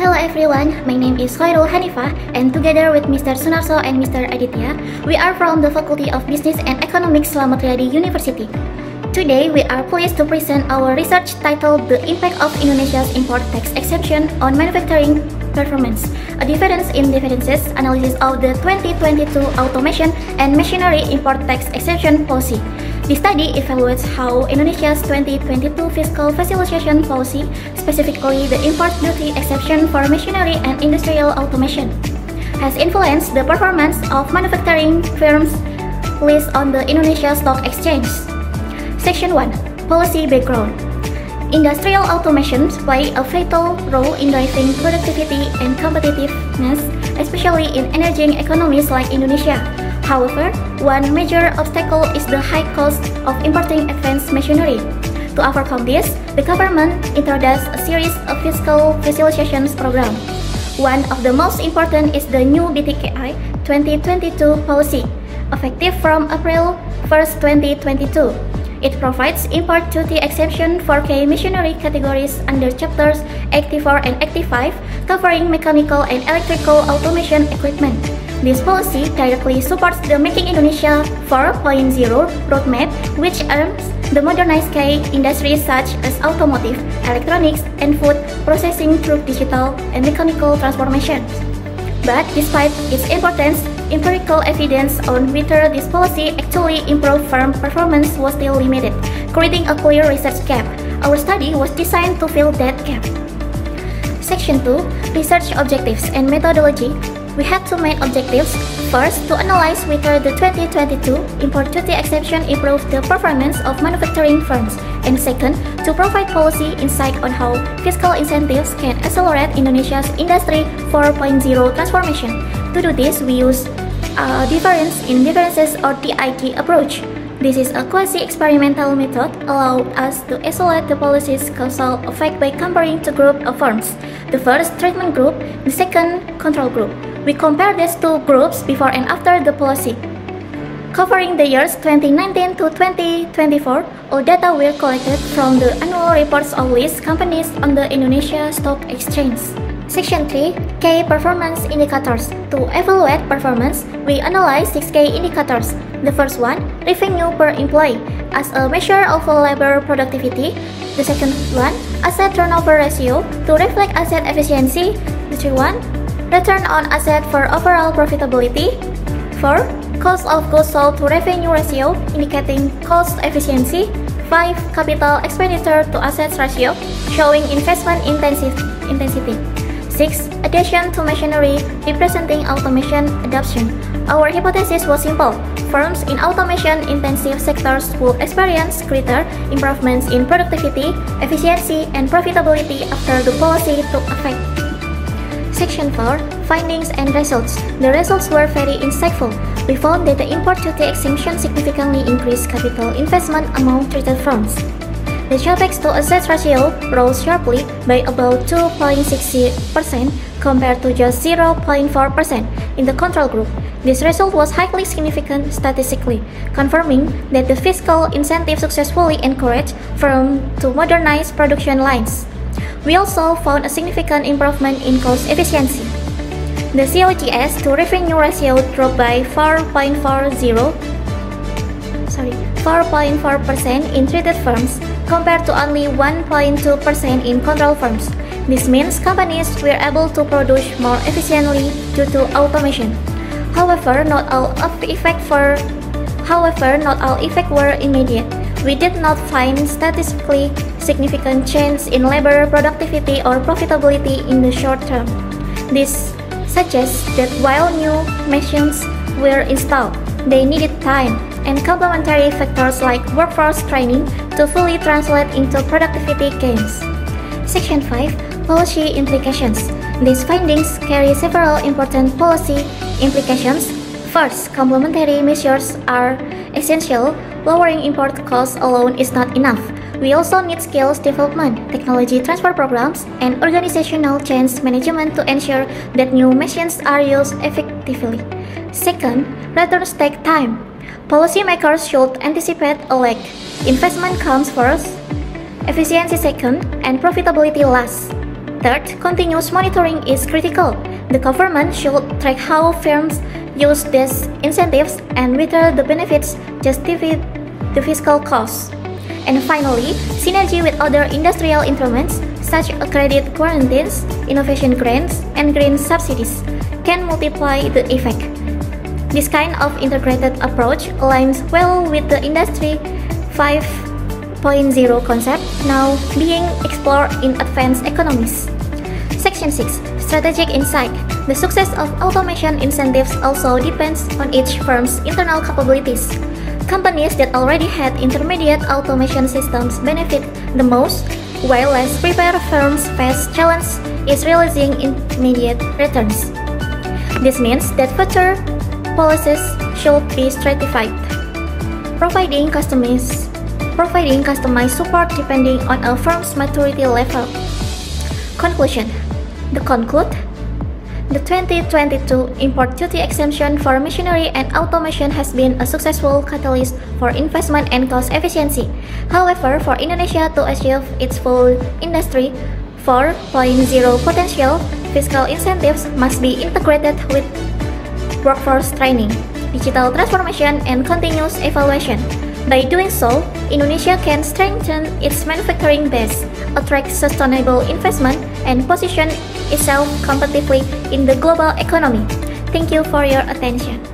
Hello everyone, my name is Khairul Hanifah, and together with Mr. Sunarso and Mr. Aditya, we are from the Faculty of Business and Economics Slamet Riyadi University. Today, we are pleased to present our research titled The Impact of Indonesia's Import Tax Exemption on Manufacturing Performance, a difference in differences analysis of the 2022 Automation and Machinery Import Tax Exemption Policy. The study evaluates how Indonesia's 2022 fiscal facilitation policy, specifically the import duty exception for machinery and industrial automation, has influenced the performance of manufacturing firms listed on the Indonesia Stock Exchange. Section 1. Policy Background. Industrial automation play a vital role in driving productivity and competitiveness, especially in emerging economies like Indonesia. However, one major obstacle is the high cost of importing advanced machinery. To overcome this, the government introduced a series of fiscal facilitation programs. One of the most important is the new BTKI 2022 policy, effective from April 1st, 2022. It provides import duty exemption for key machinery categories under chapters 84 and 85, covering mechanical and electrical automation equipment. This policy directly supports the Making Indonesia 4.0 roadmap, which aims the modernized key industries such as automotive, electronics, and food processing through digital and mechanical transformation. But despite its importance, empirical evidence on whether this policy actually improved firm performance was still limited, creating a clear research gap. Our study was designed to fill that gap. Section 2. Research Objectives and Methodology. We have two main objectives. First, to analyze whether the 2022 import duty exception improved the performance of manufacturing firms, and second, to provide policy insight on how fiscal incentives can accelerate Indonesia's Industry 4.0 transformation. To do this, we use a difference in differences or DID approach. This is a quasi-experimental method allowed us to isolate the policy's causal effect by comparing two groups of firms. The first, treatment group, the second, control group. We compare these two groups before and after the policy. Covering the years 2019 to 2024, all data were collected from the annual reports of listed companies on the Indonesia Stock Exchange. Section 3. Key Performance Indicators. To evaluate performance, we analyze 6 key indicators. The first one, revenue per employee, as a measure of labor productivity. The second one, asset turnover ratio, to reflect asset efficiency. The third one, return on asset for overall profitability. 4. Cost of goods sold to revenue ratio, indicating cost efficiency. 5. Capital expenditure to assets ratio, showing investment intensity. 6. Addition to machinery, representing automation adoption. Our hypothesis was simple. Firms in automation-intensive sectors will experience greater improvements in productivity, efficiency, and profitability after the policy took effect. Section 4. Findings and Results. The results were very insightful. We found that the import duty exemption significantly increased capital investment among treated firms. The capex to assets ratio rose sharply by about 2.60% compared to just 0.4% in the control group. This result was highly significant statistically, confirming that the fiscal incentive successfully encouraged firms to modernize production lines. We also found a significant improvement in cost efficiency. The COGS to revenue ratio dropped by 4.4% in treated firms, compared to only 1.2% in control firms. This means companies were able to produce more efficiently due to automation. However, not all effects were immediate. We did not find statistically significant change in labor productivity or profitability in the short term. This suggests that while new machines were installed, they needed time and complementary factors like workforce training to fully translate into productivity gains. Section 5. Policy Implications. These findings carry several important policy implications. First, complementary measures are essential. Lowering import costs alone is not enough. We also need skills development, technology transfer programs, and organizational change management to ensure that new machines are used effectively. Second, returns take time. Policymakers should anticipate a lag. Investment comes first, efficiency second, and profitability last. Third, continuous monitoring is critical. The government should track how firms use these incentives and whether the benefits justify the fiscal costs. And finally, synergy with other industrial instruments such as credit guarantees, innovation grants, and green subsidies can multiply the effect. This kind of integrated approach aligns well with the Industry 5.0 concept now being explored in advanced economies. Section 6. Strategic Insight. The success of automation incentives also depends on each firm's internal capabilities. Companies that already had intermediate automation systems benefit the most, while less prepared firms face challenges in realizing immediate returns. This means that future policies should be stratified, providing customized support depending on a firm's maturity level. Conclusion. To conclude, the 2022 import duty exemption for machinery and automation has been a successful catalyst for investment and cost efficiency. However, for Indonesia to achieve its full Industry 4.0 potential, fiscal incentives must be integrated with workforce training, digital transformation, and continuous evaluation. By doing so, Indonesia can strengthen its manufacturing base, attract sustainable investment, and position itself competitively in the global economy. Thank you for your attention.